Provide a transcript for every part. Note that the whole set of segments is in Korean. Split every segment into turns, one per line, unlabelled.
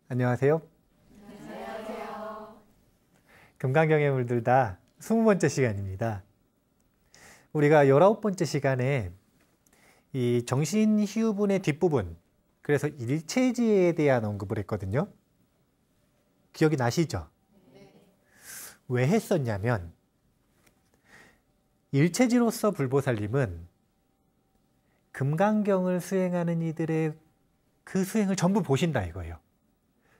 안녕하세요.
안녕하세요.
금강경에 물들다 20번째 시간입니다. 우리가 19번째 시간에 이 정신희우분의 뒷부분, 그래서 일체지에 대한 언급을 했거든요. 기억이 나시죠?
네.
왜 했었냐면 일체지로서 불보살님은 금강경을 수행하는 이들의 그 수행을 전부 보신다 이거예요.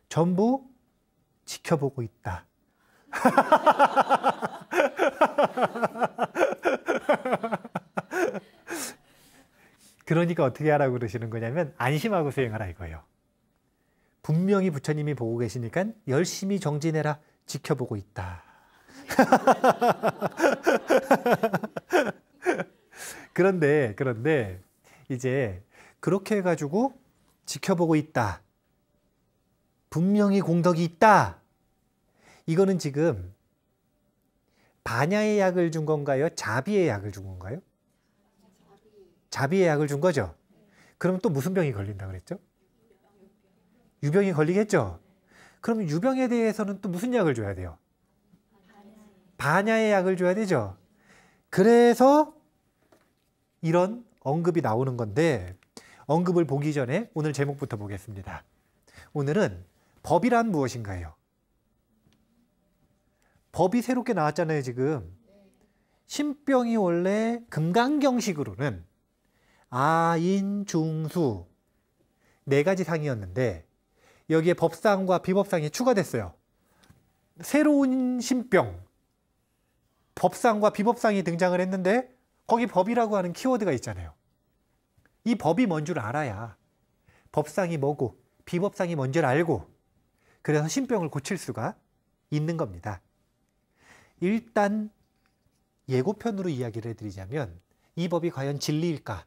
전부 지켜보고 있다. 그러니까 어떻게 하라고 그러시는 거냐면 안심하고 수행하라 이거예요. 분명히 부처님이 보고 계시니까 열심히 정진해라. 지켜보고 있다. 그런데 이제 그렇게 해가지고 지켜보고 있다. 분명히 공덕이 있다. 이거는 지금 반야의 약을 준 건가요? 자비의 약을 준 건가요? 자비의 약을 준 거죠? 그럼 또 무슨 병이 걸린다고 그랬죠? 유병이 걸리겠죠? 그럼 유병에 대해서는 또 무슨 약을 줘야 돼요? 반야의 약을 줘야 되죠? 그래서 이런 언급이 나오는 건데, 언급을 보기 전에 오늘 제목부터 보겠습니다. 오늘은 법이란 무엇인가요? 법이 새롭게 나왔잖아요, 지금. 신병이 원래 금강경식으로는 아인, 중수 네 가지 상이었는데 여기에 법상과 비법상이 추가됐어요. 새로운 신병, 법상과 비법상이 등장을 했는데 거기 법이라고 하는 키워드가 있잖아요. 이 법이 뭔 줄 알아야 법상이 뭐고 비법상이 뭔 줄 알고 그래서 신병을 고칠 수가 있는 겁니다. 일단 예고편으로 이야기를 해드리자면 이 법이 과연 진리일까?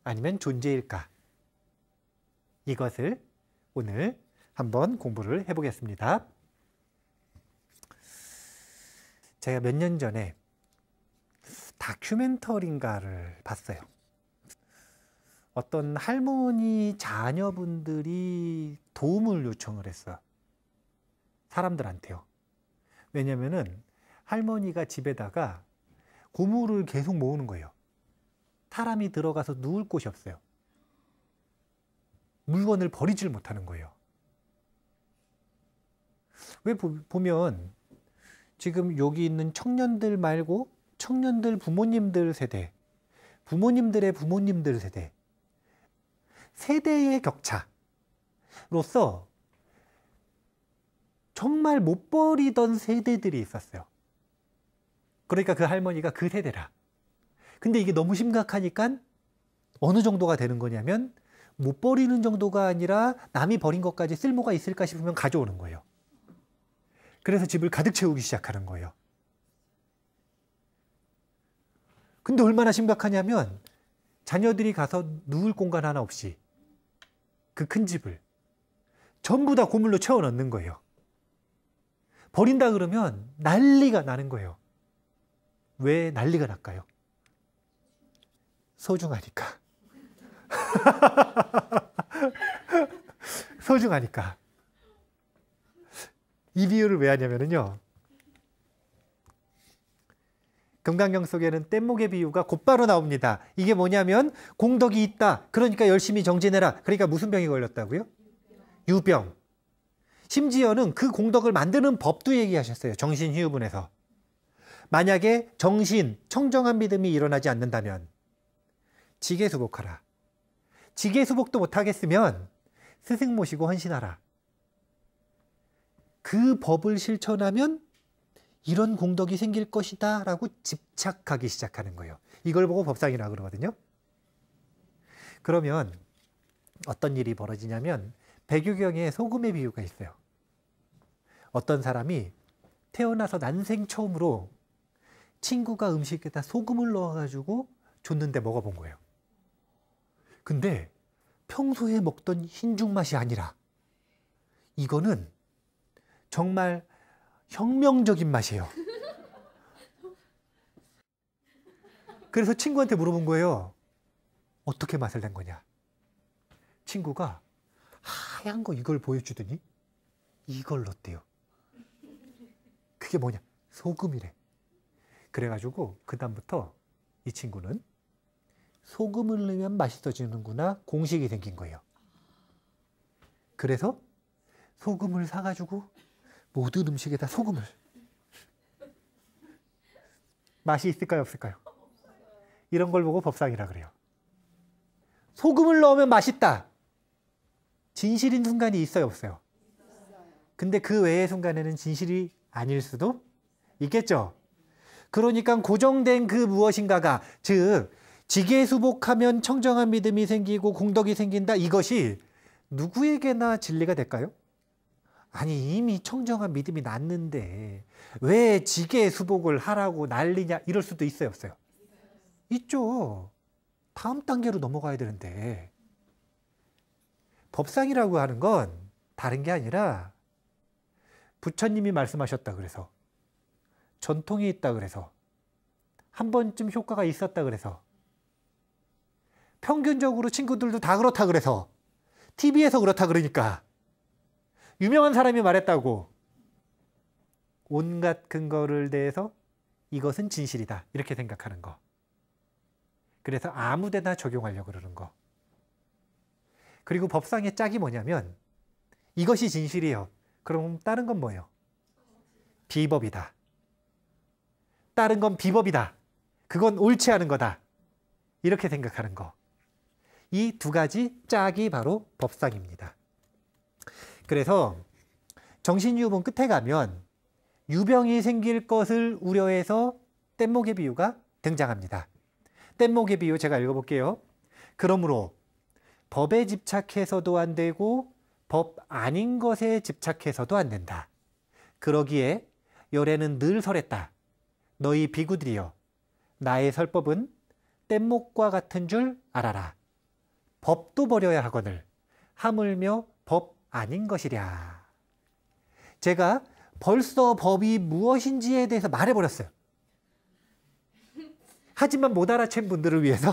아니면 존재일까? 이것을 오늘 한번 공부를 해보겠습니다. 제가 몇 년 전에 다큐멘터리인가를 봤어요. 어떤 할머니 자녀분들이 도움을 요청을 했어요. 사람들한테요. 왜냐면은 할머니가 집에다가 고물을 계속 모으는 거예요. 사람이 들어가서 누울 곳이 없어요. 물건을 버리질 못하는 거예요. 왜 보면 지금 여기 있는 청년들 말고 청년들 부모님들 세대, 부모님들의 부모님들 세대, 세대의 격차로서 정말 못 버리던 세대들이 있었어요. 그러니까 그 할머니가 그 세대라. 근데 이게 너무 심각하니까 어느 정도가 되는 거냐면 못 버리는 정도가 아니라 남이 버린 것까지 쓸모가 있을까 싶으면 가져오는 거예요. 그래서 집을 가득 채우기 시작하는 거예요. 근데 얼마나 심각하냐면 자녀들이 가서 누울 공간 하나 없이 그 큰 집을 전부 다 고물로 채워 넣는 거예요. 버린다 그러면 난리가 나는 거예요. 왜 난리가 날까요? 소중하니까. 소중하니까. 이 비유를 왜 하냐면요. 금강경 속에는 뗏목의 비유가 곧바로 나옵니다. 이게 뭐냐면 공덕이 있다. 그러니까 열심히 정진해라. 그러니까 무슨 병이 걸렸다고요? 유병. 심지어는 그 공덕을 만드는 법도 얘기하셨어요. 정신희우분에서. 만약에 정신, 청정한 믿음이 일어나지 않는다면 지계수복하라. 지계수복도 못하겠으면 스승 모시고 헌신하라. 그 법을 실천하면 이런 공덕이 생길 것이다 라고 집착하기 시작하는 거예요. 이걸 보고 법상이라고 그러거든요. 그러면 어떤 일이 벌어지냐면 백유경에 소금의 비유가 있어요. 어떤 사람이 태어나서 난생 처음으로 친구가 음식에다 소금을 넣어가지고 줬는데 먹어본 거예요. 근데 평소에 먹던 흰죽 맛이 아니라 이거는 정말 혁명적인 맛이에요. 그래서 친구한테 물어본 거예요. 어떻게 맛을 낸 거냐? 친구가 하얀 거 이걸 보여주더니 이걸 넣었대요. 그게 뭐냐? 소금이래. 그래가지고 그 다음부터 이 친구는 소금을 넣으면 맛있어지는구나 공식이 생긴 거예요. 그래서 소금을 사가지고 모든 음식에다 소금을. 맛이 있을까요, 없을까요? 이런 걸 보고 법상이라 그래요. 소금을 넣으면 맛있다. 진실인 순간이 있어요, 없어요? 근데 그 외의 순간에는 진실이 아닐 수도 있겠죠. 그러니까 고정된 그 무엇인가가, 즉 지계수복하면 청정한 믿음이 생기고 공덕이 생긴다. 이것이 누구에게나 진리가 될까요? 아니 이미 청정한 믿음이 났는데 왜 지계수복을 하라고 난리냐, 이럴 수도 있어요, 없어요? 있죠. 다음 단계로 넘어가야 되는데 법상이라고 하는 건 다른 게 아니라 부처님이 말씀하셨다 그래서, 전통이 있다 그래서, 한 번쯤 효과가 있었다 그래서, 평균적으로 친구들도 다 그렇다 그래서, TV에서 그렇다 그러니까, 유명한 사람이 말했다고 온갖 근거를 대해서 이것은 진실이다 이렇게 생각하는 거. 그래서 아무데나 적용하려고 그러는 거. 그리고 법상의 짝이 뭐냐면 이것이 진실이에요. 그럼 다른 건 뭐예요? 비법이다. 다른 건 비법이다. 그건 옳지 않은 거다. 이렇게 생각하는 거. 이 두 가지 짝이 바로 법상입니다. 그래서 정신유본 끝에 가면 유병이 생길 것을 우려해서 뗏목의 비유가 등장합니다. 뗏목의 비유 제가 읽어볼게요. 그러므로 법에 집착해서도 안 되고 법 아닌 것에 집착해서도 안 된다. 그러기에 열애는 늘 설했다. 너희 비구들이여, 나의 설법은 뗏목과 같은 줄 알아라. 법도 버려야 하거늘 하물며 법 아닌 것이랴. 제가 벌써 법이 무엇인지에 대해서 말해버렸어요. 하지만 못 알아챈 분들을 위해서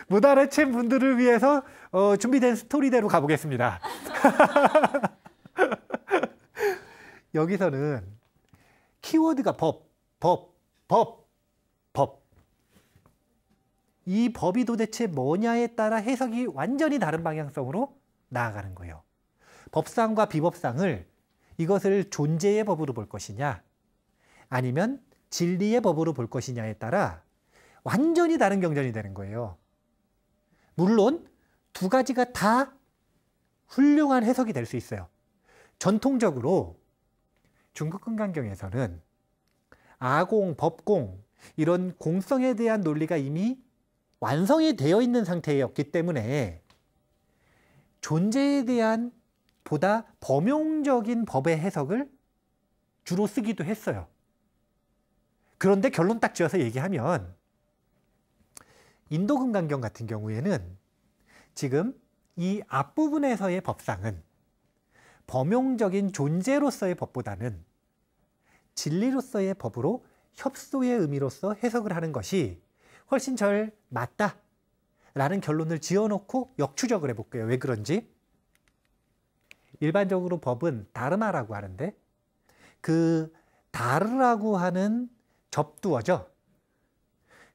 못 알아챈 분들을 위해서 준비된 스토리대로 가보겠습니다. 여기서는 키워드가 법. 이 법이 도대체 뭐냐에 따라 해석이 완전히 다른 방향성으로 나아가는 거예요. 법상과 비법상을, 이것을 존재의 법으로 볼 것이냐 아니면 진리의 법으로 볼 것이냐에 따라 완전히 다른 경전이 되는 거예요. 물론 두 가지가 다 훌륭한 해석이 될 수 있어요. 전통적으로 중국 근간경에서는 아공, 법공 이런 공성에 대한 논리가 이미 완성이 되어 있는 상태였기 때문에 존재에 대한 보다 범용적인 법의 해석을 주로 쓰기도 했어요. 그런데 결론 딱 지어서 얘기하면 인도 근간경 같은 경우에는 지금 이 앞부분에서의 법상은 범용적인 존재로서의 법보다는 진리로서의 법으로 협소의 의미로서 해석을 하는 것이 훨씬 절 맞다라는 결론을 지어놓고 역추적을 해볼게요. 왜 그런지. 일반적으로 법은 다르마라고 하는데 그 다르라고 하는 접두어죠.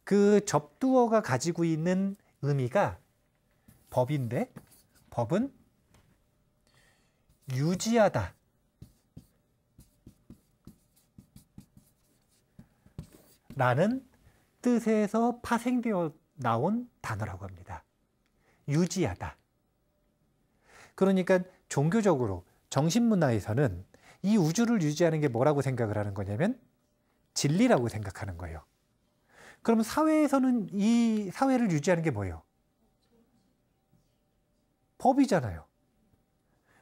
그 접두어가 가지고 있는 의미가 법인데, 법은 유지하다 라는 뜻에서 파생되어 나온 단어라고 합니다. 유지하다. 그러니까 종교적으로, 정신문화에서는 이 우주를 유지하는 게 뭐라고 생각을 하는 거냐면 진리라고 생각하는 거예요. 그럼 사회에서는 이 사회를 유지하는 게 뭐예요? 법이잖아요.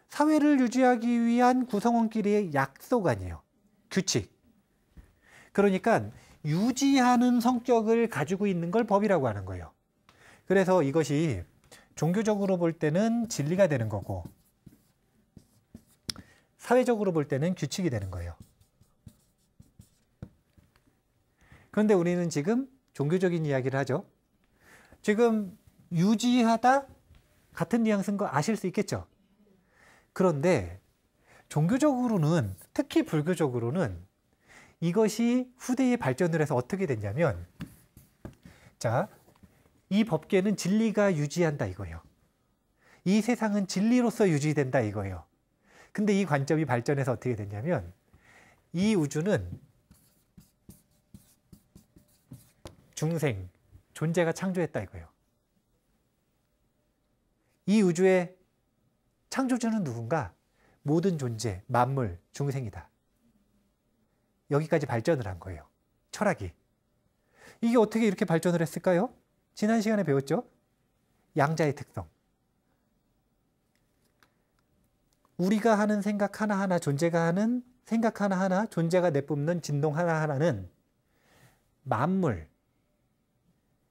사회를 유지하기 위한 구성원끼리의 약속 아니에요. 규칙. 그러니까 유지하는 성격을 가지고 있는 걸 법이라고 하는 거예요. 그래서 이것이 종교적으로 볼 때는 진리가 되는 거고 사회적으로 볼 때는 규칙이 되는 거예요. 그런데 우리는 지금 종교적인 이야기를 하죠. 지금 유지하다 같은 뉘앙스인 거 아실 수 있겠죠? 그런데 종교적으로는, 특히 불교적으로는 이것이 후대에 발전을 해서 어떻게 됐냐면, 자, 이 법계는 진리가 유지한다 이거예요. 이 세상은 진리로서 유지된다 이거예요. 근데 이 관점이 발전해서 어떻게 됐냐면, 이 우주는 중생, 존재가 창조했다 이거예요. 이 우주의 창조주는 누군가? 모든 존재, 만물, 중생이다. 여기까지 발전을 한 거예요. 철학이. 이게 어떻게 이렇게 발전을 했을까요? 지난 시간에 배웠죠? 양자의 특성. 우리가 하는 생각 하나하나, 존재가 하는 생각 하나하나, 존재가 내뿜는 진동 하나하나는 만물,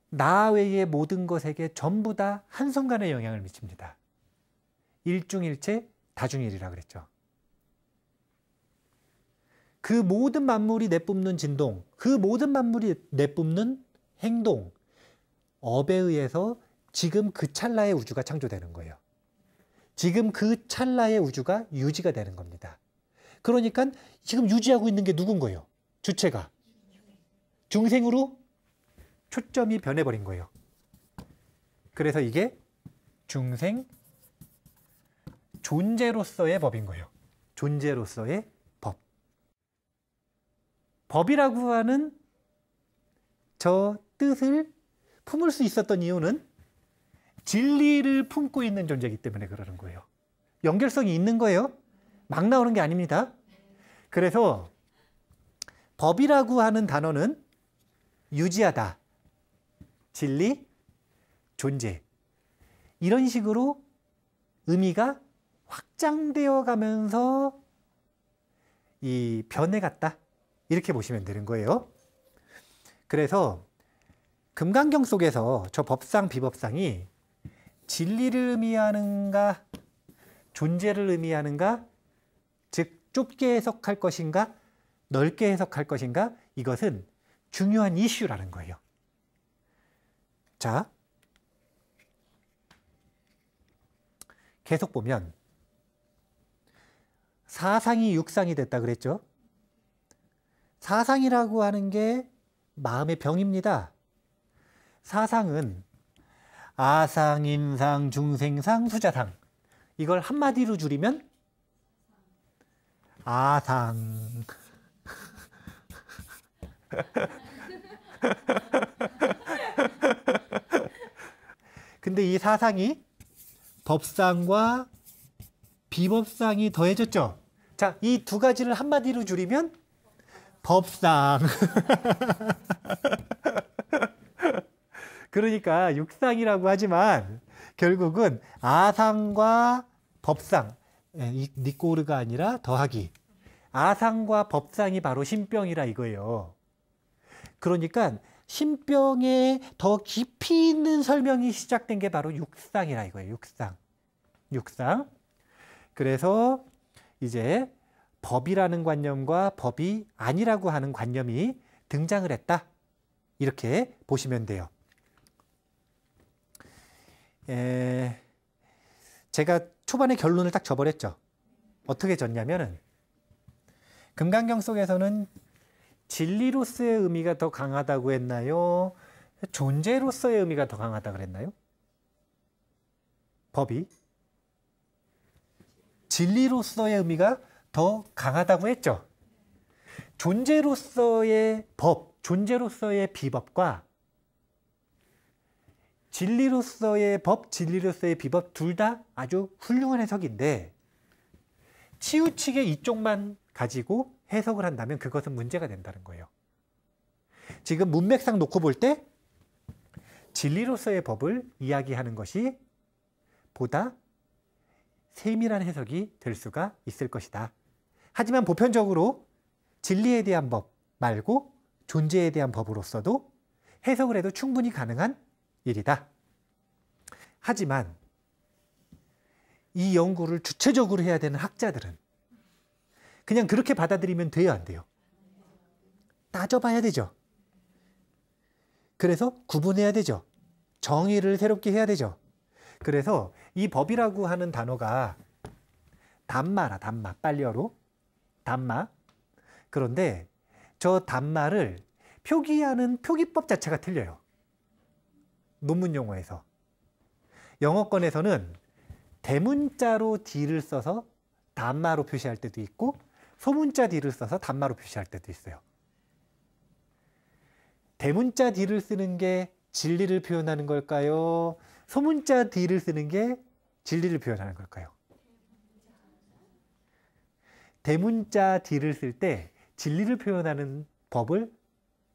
나 외의 모든 것에게 전부 다 한순간에 영향을 미칩니다. 일중일체, 다중일이라 그랬죠. 그 모든 만물이 내뿜는 진동, 그 모든 만물이 내뿜는 행동, 업에 의해서 지금 그 찰나의 우주가 창조되는 거예요. 지금 그 찰나의 우주가 유지가 되는 겁니다. 그러니까 지금 유지하고 있는 게 누군 거예요? 주체가. 중생으로 초점이 변해버린 거예요. 그래서 이게 중생 존재로서의 법인 거예요. 존재로서의 법. 법이라고 하는 저 뜻을 품을 수 있었던 이유는 진리를 품고 있는 존재이기 때문에 그러는 거예요. 연결성이 있는 거예요. 막 나오는 게 아닙니다. 그래서 법이라고 하는 단어는 유지하다, 진리, 존재, 이런 식으로 의미가 확장되어 가면서 이 변해갔다, 이렇게 보시면 되는 거예요. 그래서 금강경 속에서 저 법상, 비법상이 진리를 의미하는가, 존재를 의미하는가, 즉 좁게 해석할 것인가, 넓게 해석할 것인가, 이것은 중요한 이슈라는 거예요. 자, 계속 보면 사상이 육상이 됐다 그랬죠. 사상이라고 하는 게 마음의 병입니다. 사상은 아상, 인상, 중생상, 수자상, 이걸 한마디로 줄이면 아상. 근데 이 사상이 법상과 비법상이 더해졌죠. 자, 이 두 가지를 한마디로 줄이면 법상. 그러니까 육상이라고 하지만 결국은 아상과 법상, 니꼬르가 아니라 더하기. 아상과 법상이 바로 신병이라 이거예요. 그러니까 신병에 더 깊이 있는 설명이 시작된 게 바로 육상이라 이거예요. 육상. 육상. 그래서 이제 법이라는 관념과 법이 아니라고 하는 관념이 등장을 했다, 이렇게 보시면 돼요. 제가 초반에 결론을 딱 져버렸죠. 어떻게 졌냐면은 금강경 속에서는 진리로서의 의미가 더 강하다고 했나요? 존재로서의 의미가 더 강하다고 그랬나요? 법이 진리로서의 의미가 더 강하다고 했죠. 존재로서의 법, 존재로서의 비법과 진리로서의 법, 진리로서의 비법 둘 다 아주 훌륭한 해석인데 치우치게 이쪽만 가지고 해석을 한다면 그것은 문제가 된다는 거예요. 지금 문맥상 놓고 볼 때 진리로서의 법을 이야기하는 것이 보다 세밀한 해석이 될 수가 있을 것이다. 하지만 보편적으로 진리에 대한 법 말고 존재에 대한 법으로서도 해석을 해도 충분히 가능한 일이다. 하지만 이 연구를 주체적으로 해야 되는 학자들은 그냥 그렇게 받아들이면 돼요, 안 돼요? 따져봐야 되죠. 그래서 구분해야 되죠. 정의를 새롭게 해야 되죠. 그래서 이 법이라고 하는 단어가 단마라, 단마, 빨리어로 단마. 그런데 저 단마를 표기하는 표기법 자체가 틀려요. 논문 용어에서. 영어권에서는 대문자로 D를 써서 단마로 표시할 때도 있고 소문자 D를 써서 단마로 표시할 때도 있어요. 대문자 D를 쓰는 게 진리를 표현하는 걸까요? 소문자 D를 쓰는 게 진리를 표현하는 걸까요? 대문자 D를 쓸 때 진리를 표현하는 법을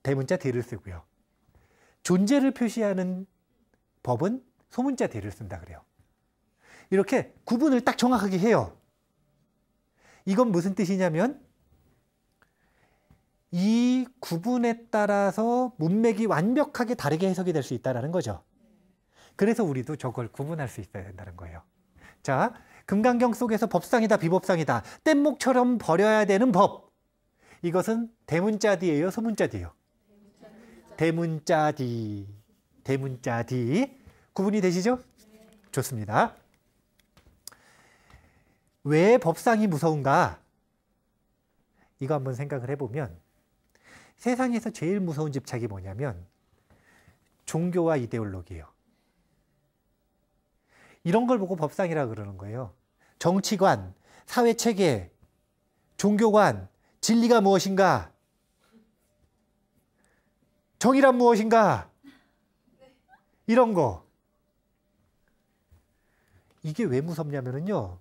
대문자 D를 쓰고요. 존재를 표시하는 법은 소문자 D를 쓴다 그래요. 이렇게 구분을 딱 정확하게 해요. 이건 무슨 뜻이냐면 이 구분에 따라서 문맥이 완벽하게 다르게 해석이 될 수 있다는 거죠. 그래서 우리도 저걸 구분할 수 있어야 된다는 거예요. 자, 금강경 속에서 법상이다, 비법상이다. 뗏목처럼 버려야 되는 법. 이것은 대문자디예요, 소문자디예요? 대문자디. 대문자디. 구분이 되시죠? 좋습니다. 왜 법상이 무서운가? 이거 한번 생각을 해보면 세상에서 제일 무서운 집착이 뭐냐면 종교와 이데올로기예요. 이런 걸 보고 법상이라 그러는 거예요. 정치관, 사회체계, 종교관, 진리가 무엇인가? 정의란 무엇인가? 이런 거. 이게 왜 무섭냐면요.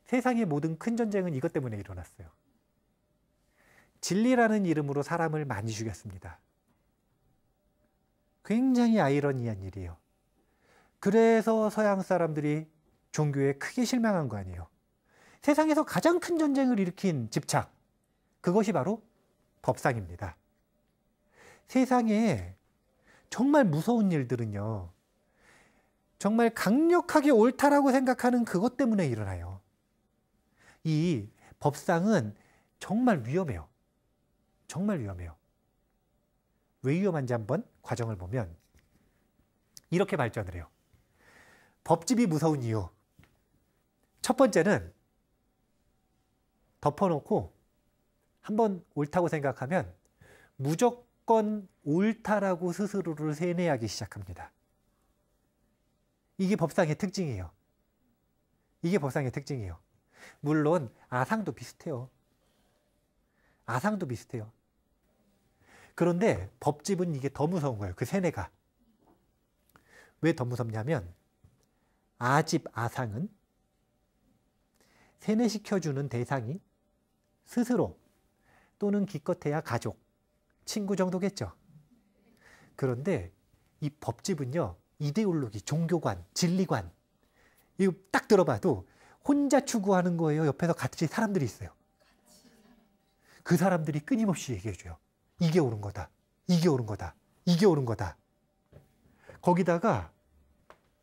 세상의 모든 큰 전쟁은 이것 때문에 일어났어요. 진리라는 이름으로 사람을 많이 죽였습니다. 굉장히 아이러니한 일이에요. 그래서 서양 사람들이 종교에 크게 실망한 거 아니에요. 세상에서 가장 큰 전쟁을 일으킨 집착, 그것이 바로 법상입니다. 세상에 정말 무서운 일들은요, 정말 강력하게 옳다라고 생각하는 그것 때문에 일어나요. 이 법상은 정말 위험해요. 정말 위험해요. 왜 위험한지 한번 과정을 보면 이렇게 발전을 해요. 법집이 무서운 이유. 첫 번째는 덮어놓고 한번 옳다고 생각하면 무조건 옳다라고 스스로를 세뇌하기 시작합니다. 이게 법상의 특징이에요. 이게 법상의 특징이에요. 물론 아상도 비슷해요. 아상도 비슷해요. 그런데 법집은 이게 더 무서운 거예요. 그 세뇌가. 왜 더 무섭냐면 아집, 아상은 세뇌시켜주는 대상이 스스로 또는 기껏해야 가족, 친구 정도겠죠. 그런데 이 법집은요, 이데올로기, 종교관, 진리관, 이거 딱 들어봐도 혼자 추구하는 거예요. 옆에서 같이 사람들이 있어요. 그 사람들이 끊임없이 얘기해줘요. 이게 옳은 거다. 이게 옳은 거다. 이게 옳은 거다. 거기다가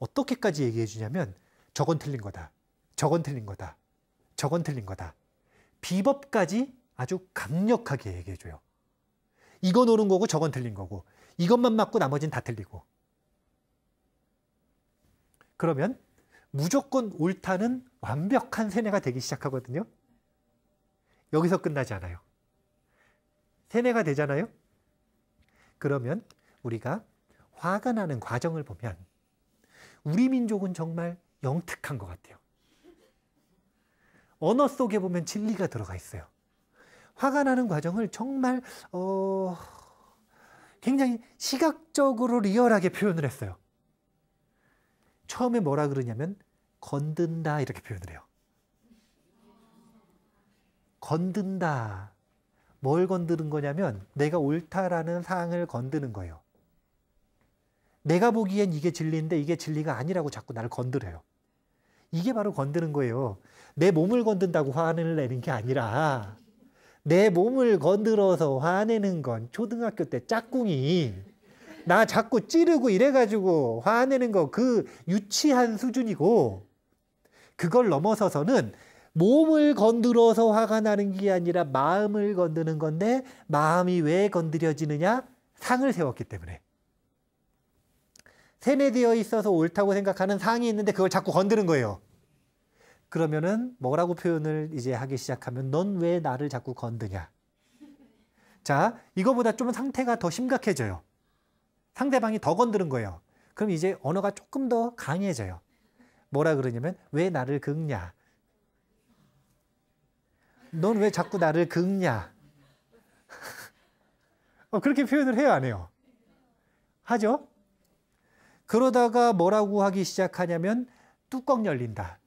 어떻게까지 얘기해 주냐면 저건 틀린 거다. 저건 틀린 거다. 저건 틀린 거다. 비법까지 아주 강력하게 얘기해 줘요. 이건 옳은 거고 저건 틀린 거고 이것만 맞고 나머지는 다 틀리고. 그러면 무조건 옳다는 완벽한 세뇌가 되기 시작하거든요. 여기서 끝나지 않아요. 세뇌가 되잖아요. 그러면 우리가 화가 나는 과정을 보면 우리 민족은 정말 영특한 것 같아요. 언어 속에 보면 진리가 들어가 있어요. 화가 나는 과정을 정말 굉장히 시각적으로 리얼하게 표현을 했어요. 처음에 뭐라 그러냐면 건든다 이렇게 표현을 해요. 건든다. 뭘 건드는 거냐면 내가 옳다라는 사항을 건드는 거예요. 내가 보기엔 이게 진리인데 이게 진리가 아니라고 자꾸 나를 건드려요. 이게 바로 건드는 거예요. 내 몸을 건든다고 화를 내는 게 아니라 내 몸을 건드려서 화내는 건 초등학교 때 짝꿍이 나 자꾸 찌르고 이래가지고 화내는 거 그 유치한 수준이고, 그걸 넘어서서는 몸을 건드려서 화가 나는 게 아니라 마음을 건드는 건데 마음이 왜 건드려지느냐? 상을 세웠기 때문에. 세뇌되어 있어서 옳다고 생각하는 사항이 있는데 그걸 자꾸 건드는 거예요. 그러면은 뭐라고 표현을 이제 하기 시작하면 넌 왜 나를 자꾸 건드냐. 자, 이거보다 좀 상태가 더 심각해져요. 상대방이 더 건드는 거예요. 그럼 이제 언어가 조금 더 강해져요. 뭐라 그러냐면 왜 나를 긁냐. 넌 왜 자꾸 나를 긁냐. 그렇게 표현을 해요, 안 해요? 하죠? 그러다가 뭐라고 하기 시작하냐면 뚜껑 열린다.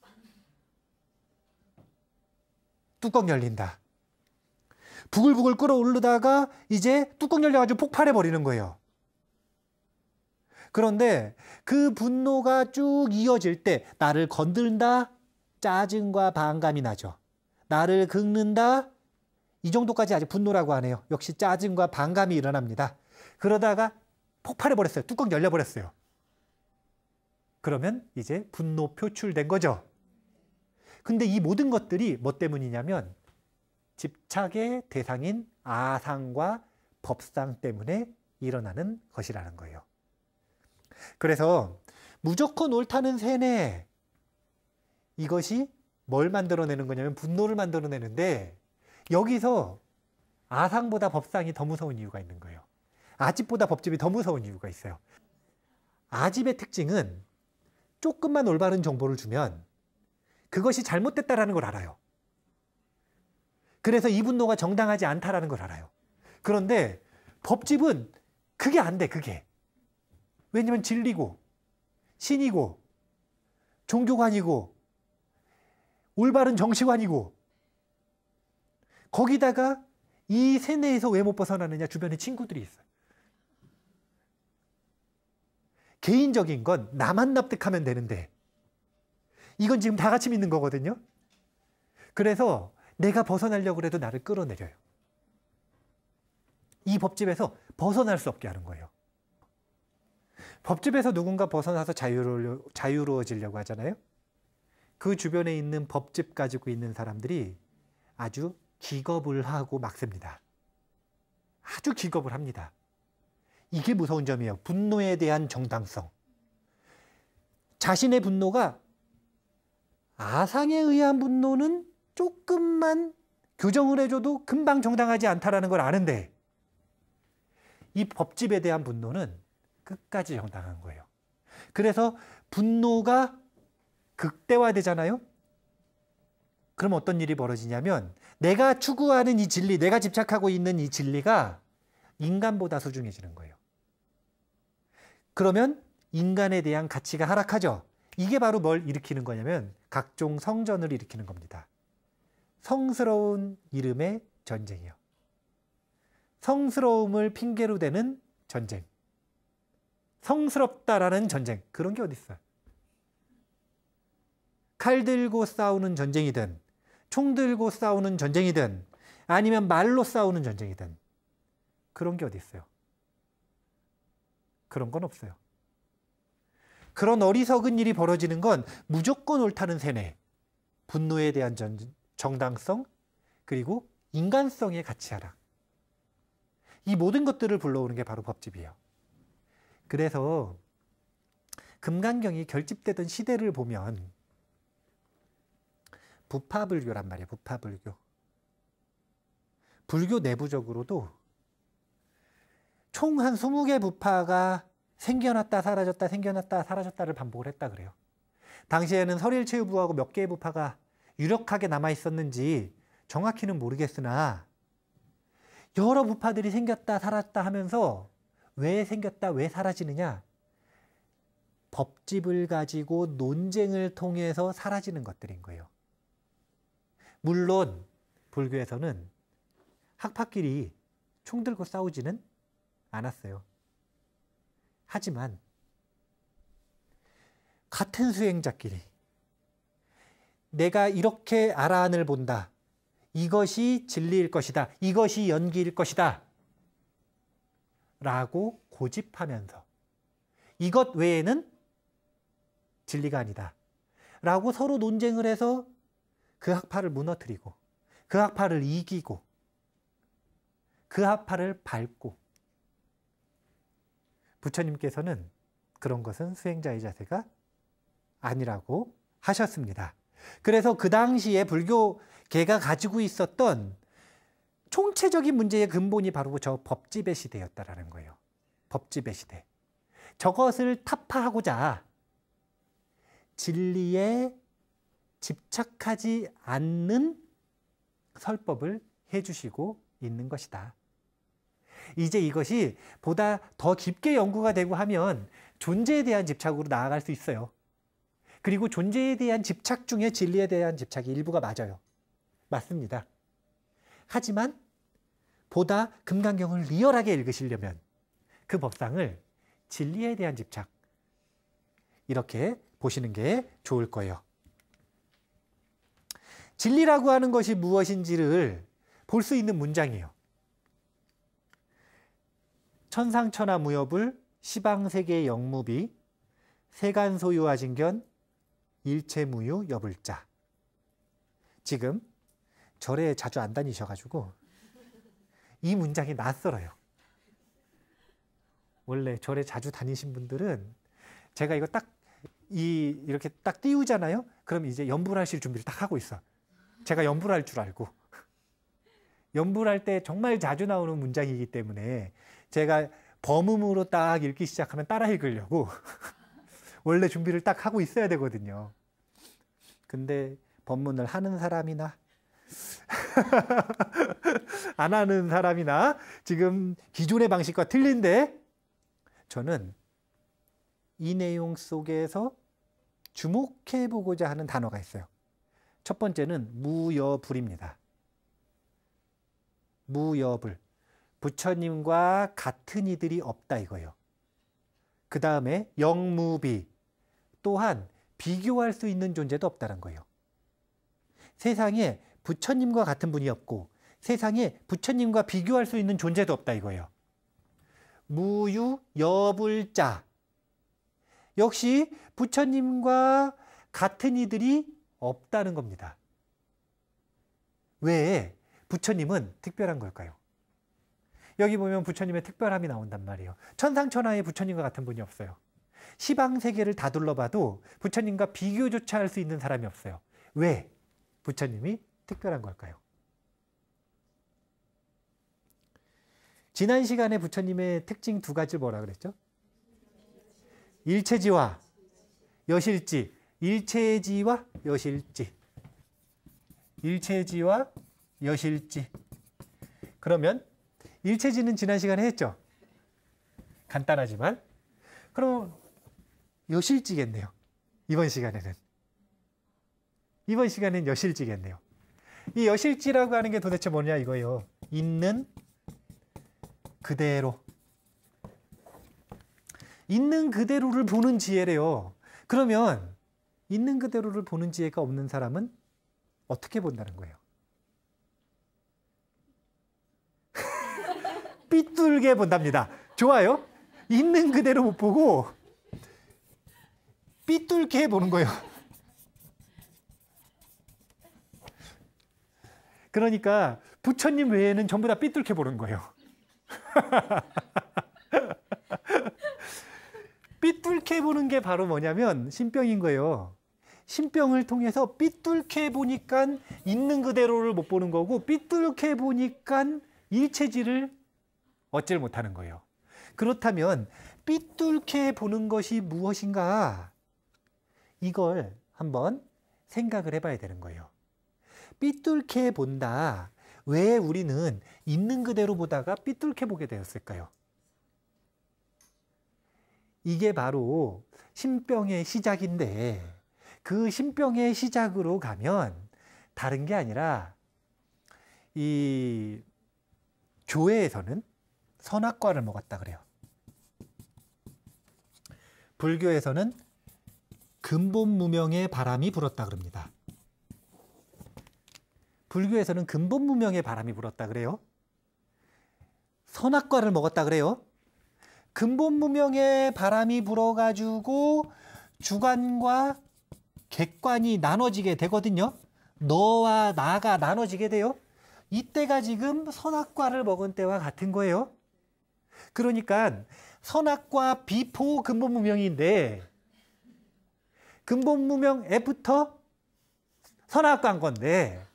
뚜껑 열린다. 부글부글 끓어오르다가 이제 뚜껑 열려가지고 폭발해 버리는 거예요. 그런데 그 분노가 쭉 이어질 때 나를 건든다, 짜증과 반감이 나죠. 나를 긁는다, 이 정도까지 아직 분노라고 안 해요. 역시 짜증과 반감이 일어납니다. 그러다가 폭발해 버렸어요. 뚜껑 열려 버렸어요. 그러면 이제 분노 표출된 거죠. 근데 이 모든 것들이 뭐 때문이냐면 집착의 대상인 아상과 법상 때문에 일어나는 것이라는 거예요. 그래서 무조건 옳다는 세뇌, 이것이 뭘 만들어내는 거냐면 분노를 만들어내는데 여기서 아상보다 법상이 더 무서운 이유가 있는 거예요. 아집보다 법집이 더 무서운 이유가 있어요. 아집의 특징은 조금만 올바른 정보를 주면 그것이 잘못됐다라는 걸 알아요. 그래서 이 분노가 정당하지 않다라는 걸 알아요. 그런데 법집은 그게 안 돼, 그게. 왜냐면 진리고 신이고 종교관이고 올바른 정치관이고 거기다가 이 세뇌에서 왜 못 벗어나느냐? 주변에 친구들이 있어요. 개인적인 건 나만 납득하면 되는데 이건 지금 다 같이 믿는 거거든요. 그래서 내가 벗어나려고 해도 나를 끌어내려요. 이 법집에서 벗어날 수 없게 하는 거예요. 법집에서 누군가 벗어나서 자유로워지려고 하잖아요. 그 주변에 있는 법집 가지고 있는 사람들이 아주 기겁을 하고 막습니다. 아주 기겁을 합니다. 이게 무서운 점이에요. 분노에 대한 정당성. 자신의 분노가 아상에 의한 분노는 조금만 교정을 해줘도 금방 정당하지 않다라는 걸 아는데 이 법집에 대한 분노는 끝까지 정당한 거예요. 그래서 분노가 극대화되잖아요. 그럼 어떤 일이 벌어지냐면 내가 추구하는 이 진리, 내가 집착하고 있는 이 진리가 인간보다 소중해지는 거예요. 그러면 인간에 대한 가치가 하락하죠. 이게 바로 뭘 일으키는 거냐면 각종 성전을 일으키는 겁니다. 성스러운 이름의 전쟁이요. 성스러움을 핑계로 대는 전쟁. 성스럽다라는 전쟁. 그런 게 어디 있어요? 칼 들고 싸우는 전쟁이든 총 들고 싸우는 전쟁이든 아니면 말로 싸우는 전쟁이든 그런 게 어디 있어요? 그런 건 없어요. 그런 어리석은 일이 벌어지는 건 무조건 옳다는 세뇌, 분노에 대한 정당성, 그리고 인간성의 가치 하락. 이 모든 것들을 불러오는 게 바로 법집이에요. 그래서 금강경이 결집되던 시대를 보면 부파불교란 말이에요. 부파불교. 불교 내부적으로도 총 한 20개 부파가 생겨났다 사라졌다 생겨났다 사라졌다를 반복을 했다 그래요. 당시에는 설일체유부하고 몇 개의 부파가 유력하게 남아있었는지 정확히는 모르겠으나 여러 부파들이 생겼다 사라졌다 하면서 왜 생겼다 왜 사라지느냐? 법집을 가지고 논쟁을 통해서 사라지는 것들인 거예요. 물론 불교에서는 학파끼리 총 들고 싸우지는 않았어요. 하지만 같은 수행자끼리 내가 이렇게 아라한을 본다. 이것이 진리일 것이다. 이것이 연기일 것이다. 라고 고집하면서 이것 외에는 진리가 아니다. 라고 서로 논쟁을 해서 그 학파를 무너뜨리고 그 학파를 이기고 그 학파를 밟고 부처님께서는 그런 것은 수행자의 자세가 아니라고 하셨습니다. 그래서 그 당시에 불교계가 가지고 있었던 총체적인 문제의 근본이 바로 저 법지배 시대였다라는 거예요. 법지배 시대. 저것을 타파하고자 진리에 집착하지 않는 설법을 해주시고 있는 것이다. 이제 이것이 보다 더 깊게 연구가 되고 하면 존재에 대한 집착으로 나아갈 수 있어요. 그리고 존재에 대한 집착 중에 진리에 대한 집착이 일부가 맞아요. 맞습니다. 하지만 보다 금강경을 리얼하게 읽으시려면 그 법상을 진리에 대한 집착 이렇게 보시는 게 좋을 거예요. 진리라고 하는 것이 무엇인지를 볼 수 있는 문장이에요. 천상천하 무여불 시방세계 영무비 세간소유화진견 일체무유 여불자. 지금 절에 자주 안 다니셔가지고 이 문장이 낯설어요. 원래 절에 자주 다니신 분들은 제가 이거 딱 이렇게 딱 띄우잖아요. 그럼 이제 연불하실 준비를 딱 하고 있어. 제가 연불할 줄 알고. 연불할 때 정말 자주 나오는 문장이기 때문에 제가 범음으로 딱 읽기 시작하면 따라 읽으려고 원래 준비를 딱 하고 있어야 되거든요. 근데 법문을 하는 사람이나 안 하는 사람이나 지금 기존의 방식과 틀린데 저는 이 내용 속에서 주목해 보고자 하는 단어가 있어요. 첫 번째는 무여불입니다. 무여불. 부처님과 같은 이들이 없다 이거예요. 그 다음에 영무비. 또한 비교할 수 있는 존재도 없다는 거예요. 세상에 부처님과 같은 분이 없고 세상에 부처님과 비교할 수 있는 존재도 없다 이거예요. 무유여불자. 역시 부처님과 같은 이들이 없다는 겁니다. 왜 부처님은 특별한 걸까요? 여기 보면 부처님의 특별함이 나온단 말이에요. 천상천하에 부처님과 같은 분이 없어요. 시방세계를 다 둘러봐도 부처님과 비교조차 할 수 있는 사람이 없어요. 왜 부처님이 특별한 걸까요? 지난 시간에 부처님의 특징 두 가지를 뭐라 그랬죠? 일체지와 여실지. 일체지와 여실지. 일체지와 여실지. 그러면 일체지는 지난 시간에 했죠? 간단하지만. 그럼 여실지겠네요. 이번 시간에는. 이번 시간에는 여실지겠네요. 이 여실지라고 하는 게 도대체 뭐냐 이거예요. 있는 그대로. 있는 그대로를 보는 지혜래요. 그러면 있는 그대로를 보는 지혜가 없는 사람은 어떻게 본다는 거예요? 삐뚤게 본답니다. 좋아요. 있는 그대로 못 보고 삐뚤게 보는 거예요. 그러니까 부처님 외에는 전부 다 삐뚤게 보는 거예요. 삐뚤게 보는 게 바로 뭐냐면 신병인 거예요. 신병을 통해서 삐뚤게 보니까 있는 그대로를 못 보는 거고 삐뚤게 보니까 일체지를 얻질 못하는 거예요. 그렇다면 삐뚤게 보는 것이 무엇인가? 이걸 한번 생각을 해봐야 되는 거예요. 삐뚤게 본다. 왜 우리는 있는 그대로 보다가 삐뚤게 보게 되었을까요? 이게 바로 신병의 시작인데 그 신병의 시작으로 가면 다른 게 아니라 이 교회에서는 선악과를 먹었다 그래요. 불교에서는 근본무명의 바람이 불었다 그럽니다. 불교에서는 근본무명의 바람이 불었다 그래요. 선악과를 먹었다 그래요. 근본무명의 바람이 불어가지고 주관과 객관이 나눠지게 되거든요. 너와 나가 나눠지게 돼요. 이때가 지금 선악과를 먹은 때와 같은 거예요. 그러니까 선악과 비포 근본무명인데 근본무명 애프터 선악과인 건데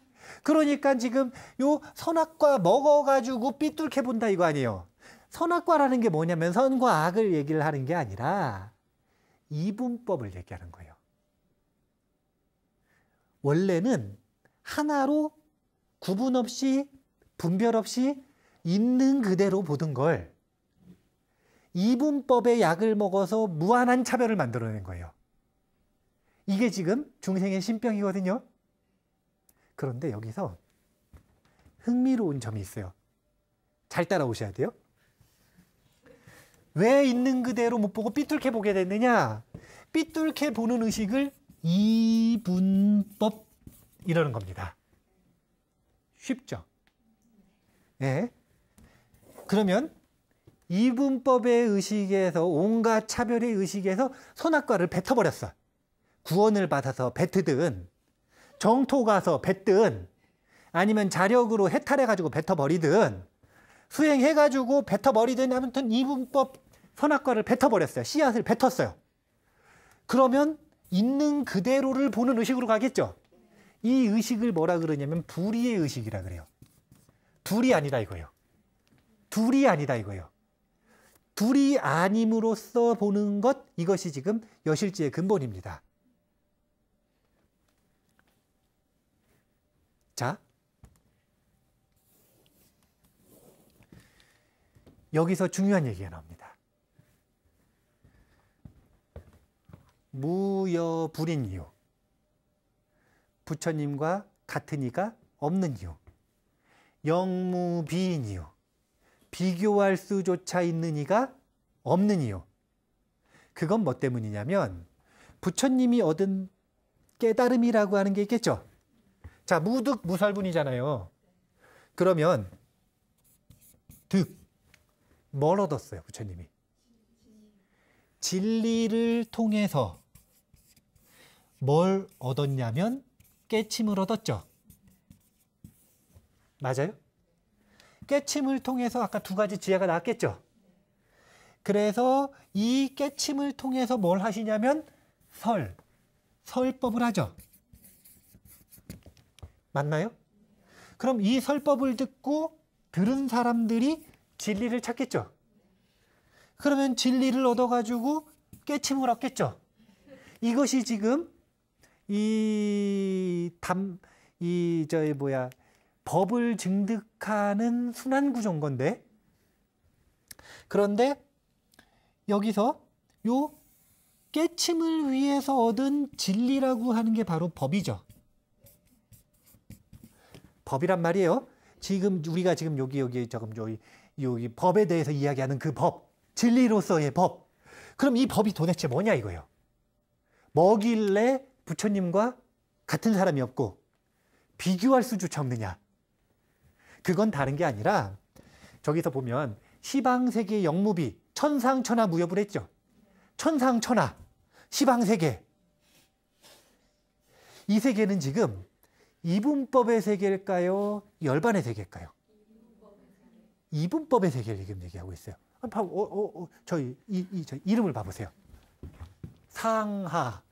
그러니까 지금 요 선악과 먹어가지고 삐뚤게 본다 이거 아니에요. 선악과라는 게 뭐냐면 선과 악을 얘기를 하는 게 아니라 이분법을 얘기하는 거예요. 원래는 하나로 구분 없이 분별 없이 있는 그대로 보던 걸 이분법의 약을 먹어서 무한한 차별을 만들어낸 거예요. 이게 지금 중생의 신병이거든요. 그런데 여기서 흥미로운 점이 있어요. 잘 따라오셔야 돼요. 왜 있는 그대로 못 보고 삐뚤게 보게 됐느냐? 삐뚤게 보는 의식을 이분법 이러는 겁니다. 쉽죠? 네. 그러면 이분법의 의식에서 온갖 차별의 의식에서 선악과를 뱉어버렸어. 구원을 받아서 뱉든 정토 가서 뱉든 아니면 자력으로 해탈해가지고 뱉어버리든 수행해가지고 뱉어버리든 아무튼 이분법 선악과를 뱉어버렸어요. 씨앗을 뱉었어요. 그러면 있는 그대로를 보는 의식으로 가겠죠. 이 의식을 뭐라 그러냐면 불의의 의식이라 그래요. 둘이 아니다 이거예요. 둘이 아니다 이거예요. 둘이 아님으로써 보는 것, 이것이 지금 여실지의 근본입니다. 자, 여기서 중요한 얘기가 나옵니다. 무여불인 이유. 부처님과 같은 이가 없는 이유. 영무비인 이유. 비교할 수조차 있는 이가 없는 이유. 그건 뭐 때문이냐면 부처님이 얻은 깨달음이라고 하는 게 있겠죠. 자, 무득 무설분이잖아요. 그러면 득, 뭘 얻었어요 부처님이? 진리를 통해서 뭘 얻었냐면 깨침을 얻었죠. 맞아요? 깨침을 통해서 아까 두 가지 지혜가 나왔겠죠. 그래서 이 깨침을 통해서 뭘 하시냐면 설법을 하죠. 맞나요? 그럼 이 설법을 듣고 들은 사람들이 진리를 찾겠죠. 그러면 진리를 얻어가지고 깨침을 얻겠죠. 이것이 지금 법을 증득하는 순환 구조인 건데, 그런데 여기서 요 깨침을 위해서 얻은 진리라고 하는 게 바로 법이죠. 법이란 말이에요. 지금 우리가 지금 여기 법에 대해서 이야기하는 그 법, 진리로서의 법. 그럼 이 법이 도대체 뭐냐 이거예요. 뭐길래 부처님과 같은 사람이 없고 비교할 수조차 없느냐. 그건 다른 게 아니라 저기서 보면 시방세계 영무비, 천상천하 무협을 했죠. 천상천하, 시방세계. 이 세계는 지금 이분법의 세계일까요? 열반의 세계일까요? 이분법의 세계를 지금 얘기하고 있어요. 저 이름을 봐보세요. 상하.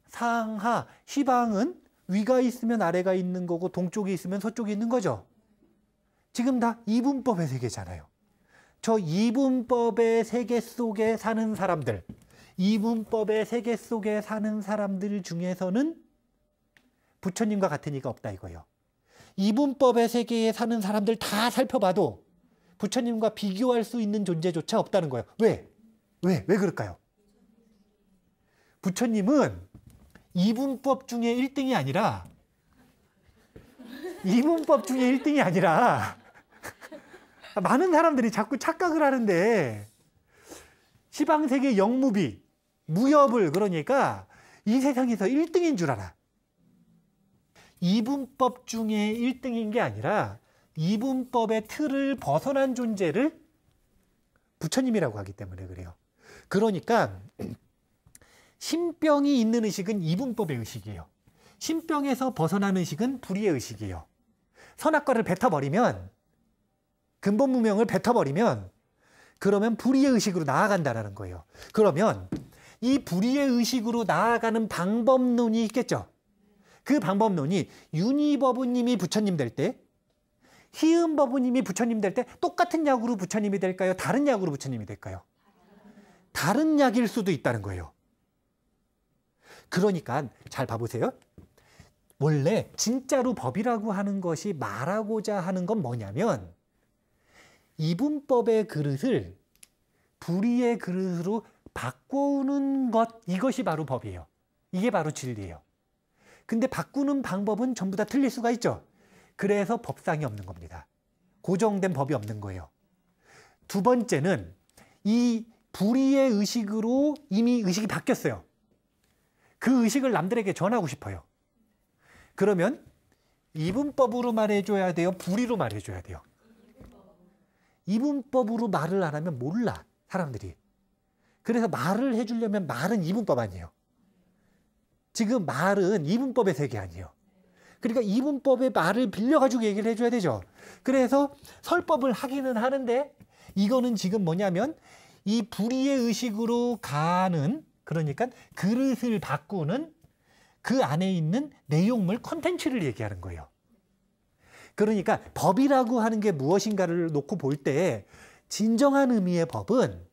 상하, 시방은 위가 있으면 아래가 있는 거고 동쪽이 있으면 서쪽이 있는 거죠. 지금 다 이분법의 세계잖아요. 저 이분법의 세계 속에 사는 사람들, 이분법의 세계 속에 사는 사람들 중에서는 부처님과 같은 이가 없다 이거예요. 이분법의 세계에 사는 사람들 다 살펴봐도 부처님과 비교할 수 있는 존재조차 없다는 거예요. 왜 그럴까요? 부처님은 이분법 중에 1등이 아니라 많은 사람들이 자꾸 착각을 하는데 시방세계 영무비, 무협을 그러니까 이 세상에서 1등인 줄 알아. 이분법 중에 1등인 게 아니라 이분법의 틀을 벗어난 존재를 부처님이라고 하기 때문에 그래요. 그러니까 신병이 있는 의식은 이분법의 의식이에요. 신병에서 벗어난 의식은 불의의 의식이에요. 선악과를 뱉어버리면 근본 무명을 뱉어버리면 그러면 불의의 의식으로 나아간다라는 거예요. 그러면 이 불의의 의식으로 나아가는 방법론이 있겠죠. 그 방법론이 윤희법우님이 부처님 될 때, 희은법우님이 부처님 될 때 똑같은 약으로 부처님이 될까요? 다른 약으로 부처님이 될까요? 다른 약일 수도 있다는 거예요. 그러니까 잘 봐보세요. 원래 진짜로 법이라고 하는 것이 말하고자 하는 건 뭐냐면 이분법의 그릇을 불의의 그릇으로 바꾸는 것, 이것이 바로 법이에요. 이게 바로 진리예요. 근데 바꾸는 방법은 전부 다 틀릴 수가 있죠. 그래서 법상이 없는 겁니다. 고정된 법이 없는 거예요. 두 번째는 이 불의의 의식으로 이미 의식이 바뀌었어요. 그 의식을 남들에게 전하고 싶어요. 그러면 이분법으로 말해줘야 돼요? 불의로 말해줘야 돼요? 이분법으로 말을 안 하면 몰라, 사람들이. 그래서 말을 해주려면 말은 이분법 아니에요. 지금 말은 이분법의 세계 아니에요. 그러니까 이분법의 말을 빌려가지고 얘기를 해줘야 되죠. 그래서 설법을 하기는 하는데 이거는 지금 뭐냐면 이 불의의 의식으로 가는, 그러니까 그릇을 바꾸는 그 안에 있는 내용물, 컨텐츠를 얘기하는 거예요. 그러니까 법이라고 하는 게 무엇인가를 놓고 볼 때 진정한 의미의 법은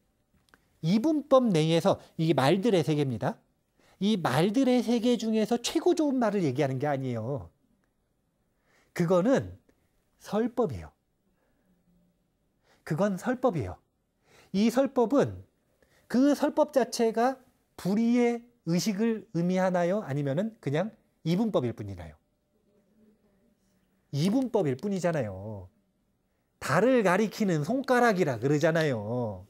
이분법 내에서, 이게 말들의 세계입니다. 이 말들의 세계 중에서 최고 좋은 말을 얘기하는 게 아니에요. 그거는 설법이에요. 그건 설법이에요. 이 설법은 그 설법 자체가 불의의 의식을 의미하나요? 아니면은 그냥 이분법일 뿐이나요? 이분법일 뿐이잖아요. 달을 가리키는 손가락이라 그러잖아요.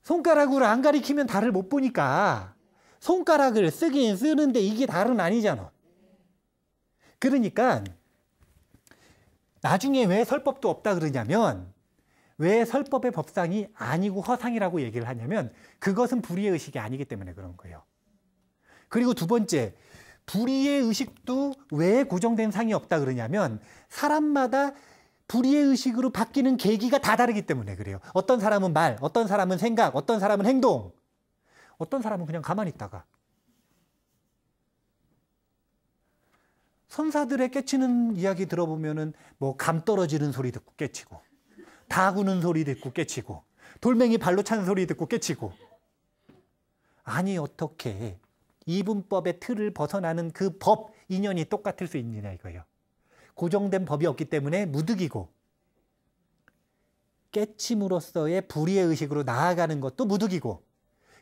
손가락으로 안 가리키면 달을 못 보니까 손가락을 쓰긴 쓰는데 이게 달은 아니잖아. 그러니까 나중에 왜 설법도 없다 그러냐면, 왜 설법의 법상이 아니고 허상이라고 얘기를 하냐면 그것은 불의의 의식이 아니기 때문에 그런 거예요. 그리고 두 번째, 불의의 의식도 왜 고정된 상이 없다 그러냐면 사람마다 불의의 의식으로 바뀌는 계기가 다 다르기 때문에 그래요. 어떤 사람은 말, 어떤 사람은 생각, 어떤 사람은 행동, 어떤 사람은 그냥 가만히 있다가. 선사들의 깨치는 이야기 들어보면은 뭐 감 떨어지는 소리 듣고 깨치고, 다 구는 소리 듣고 깨치고, 돌멩이 발로 차는 소리 듣고 깨치고. 아니 어떻게 이분법의 틀을 벗어나는 그 법 인연이 똑같을 수 있느냐 이거예요. 고정된 법이 없기 때문에 무득이고, 깨침으로써의 불의의 의식으로 나아가는 것도 무득이고,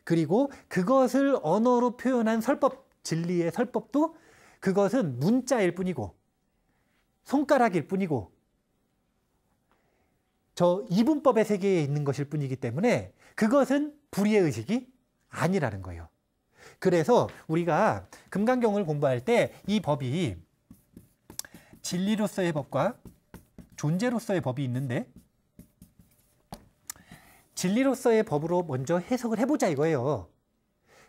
그리고 그것을 언어로 표현한 설법, 진리의 설법도 그것은 문자일 뿐이고 손가락일 뿐이고 저 이분법의 세계에 있는 것일 뿐이기 때문에 그것은 불의의 의식이 아니라는 거예요. 그래서 우리가 금강경을 공부할 때 이 법이 진리로서의 법과 존재로서의 법이 있는데, 진리로서의 법으로 먼저 해석을 해보자 이거예요.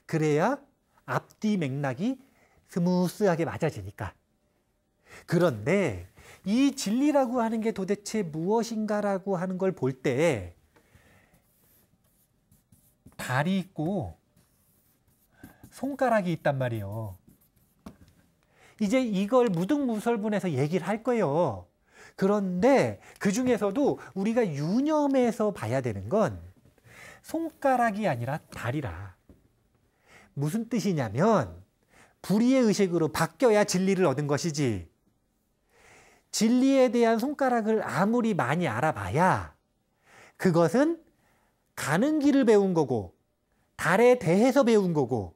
그래야 앞뒤 맥락이 스무스하게 맞아지니까. 그런데 이 진리라고 하는 게 도대체 무엇인가라고 하는 걸 볼 때 발이 있고 손가락이 있단 말이에요. 이제 이걸 무등무설분해서 얘기를 할 거예요. 그런데 그 중에서도 우리가 유념해서 봐야 되는 건 손가락이 아니라 달이라. 무슨 뜻이냐면 불의의 의식으로 바뀌어야 진리를 얻은 것이지, 진리에 대한 손가락을 아무리 많이 알아봐야 그것은 가는 길을 배운 거고 달에 대해서 배운 거고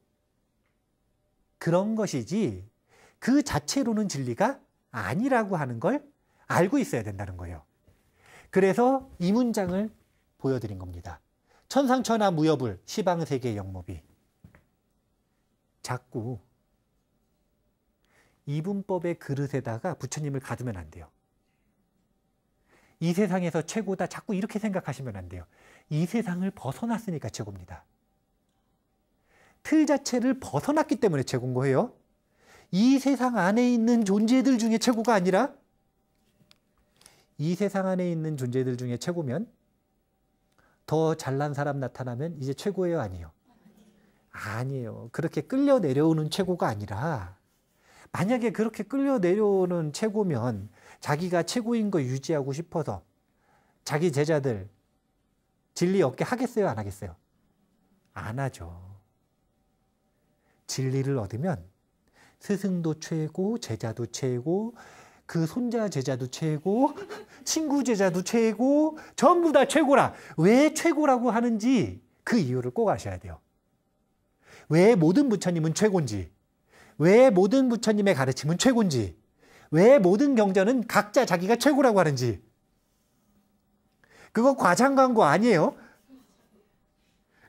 그런 것이지 그 자체로는 진리가 아니라고 하는 걸 알고 있어야 된다는 거예요. 그래서 이 문장을 보여드린 겁니다. 천상천하 무여불 시방세계 영모비. 자꾸 이분법의 그릇에다가 부처님을 가두면 안 돼요. 이 세상에서 최고다 자꾸 이렇게 생각하시면 안 돼요. 이 세상을 벗어났으니까 최고입니다. 틀 자체를 벗어났기 때문에 최고인 거예요. 이 세상 안에 있는 존재들 중에 최고가 아니라 이 세상 안에 있는 존재들 중에 최고면 더 잘난 사람 나타나면 이제 최고예요, 아니에요? 아니에요. 그렇게 끌려 내려오는 최고가 아니라 만약에 그렇게 끌려 내려오는 최고면 자기가 최고인 거 유지하고 싶어서 자기 제자들 진리 얻게 하겠어요, 안 하겠어요? 안 하죠. 진리를 얻으면 스승도 최고, 제자도 최고, 그 손자 제자도 최고, 친구 제자도 최고, 전부 다 최고라. 왜 최고라고 하는지 그 이유를 꼭 아셔야 돼요. 왜 모든 부처님은 최고인지, 왜 모든 부처님의 가르침은 최고인지, 왜 모든 경전은 각자 자기가 최고라고 하는지. 그거 과장 광고 아니에요.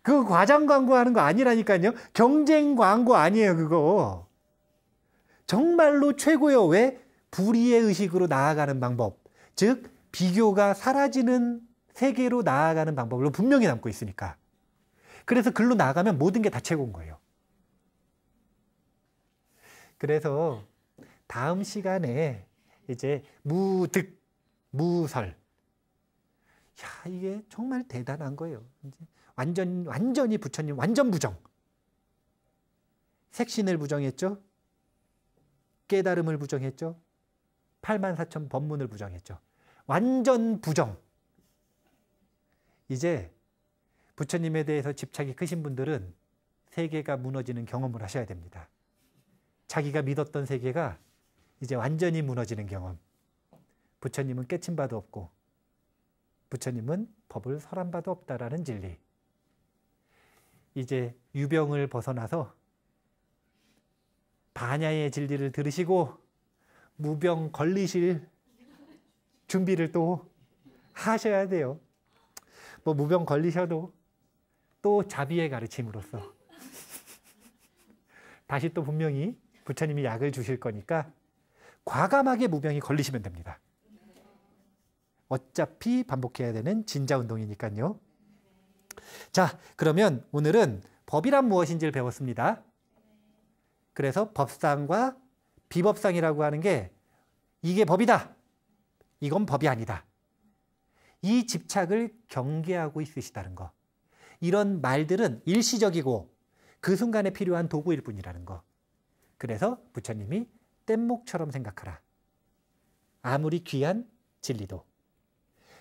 그거 과장 광고하는 거 아니라니까요. 경쟁 광고 아니에요, 그거. 정말로 최고예요. 왜? 불의의 의식으로 나아가는 방법. 즉 비교가 사라지는 세계로 나아가는 방법으로 분명히 남고 있으니까. 그래서 글로 나아가면 모든 게 다 최고인 거예요. 그래서 다음 시간에 이제 무득, 무설. 야, 이게 정말 대단한 거예요. 완전히 부처님, 완전 부정. 색신을 부정했죠. 깨달음을 부정했죠. 84,000 법문을 부정했죠. 완전 부정. 이제 부처님에 대해서 집착이 크신 분들은 세계가 무너지는 경험을 하셔야 됩니다. 자기가 믿었던 세계가 이제 완전히 무너지는 경험. 부처님은 깨친 바도 없고 부처님은 법을 설한 바도 없다라는 진리. 이제 유병을 벗어나서 반야의 진리를 들으시고 무병 걸리실 준비를 또 하셔야 돼요. 뭐 무병 걸리셔도 또 자비의 가르침으로써 다시 또 분명히 부처님이 약을 주실 거니까 과감하게 무병이 걸리시면 됩니다. 어차피 반복해야 되는 진자운동이니까요. 자, 그러면 오늘은 법이란 무엇인지를 배웠습니다. 그래서 법상과 비법상이라고 하는 게 이게 법이다. 이건 법이 아니다. 이 집착을 경계하고 있으시다는 거. 이런 말들은 일시적이고 그 순간에 필요한 도구일 뿐이라는 거. 그래서 부처님이 뗏목처럼 생각하라. 아무리 귀한 진리도.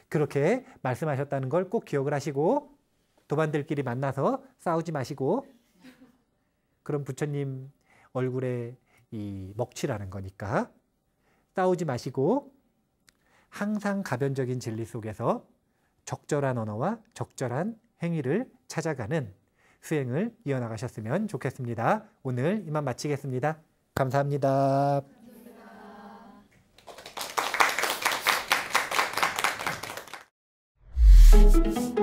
그렇게 말씀하셨다는 걸 꼭 기억을 하시고 도반들끼리 만나서 싸우지 마시고 그럼 부처님 얼굴에 이 먹칠하는 거니까 싸우지 마시고 항상 가변적인 진리 속에서 적절한 언어와 적절한 행위를 찾아가는 수행을 이어나가셨으면 좋겠습니다. 오늘 이만 마치겠습니다. 감사합니다. 감사합니다.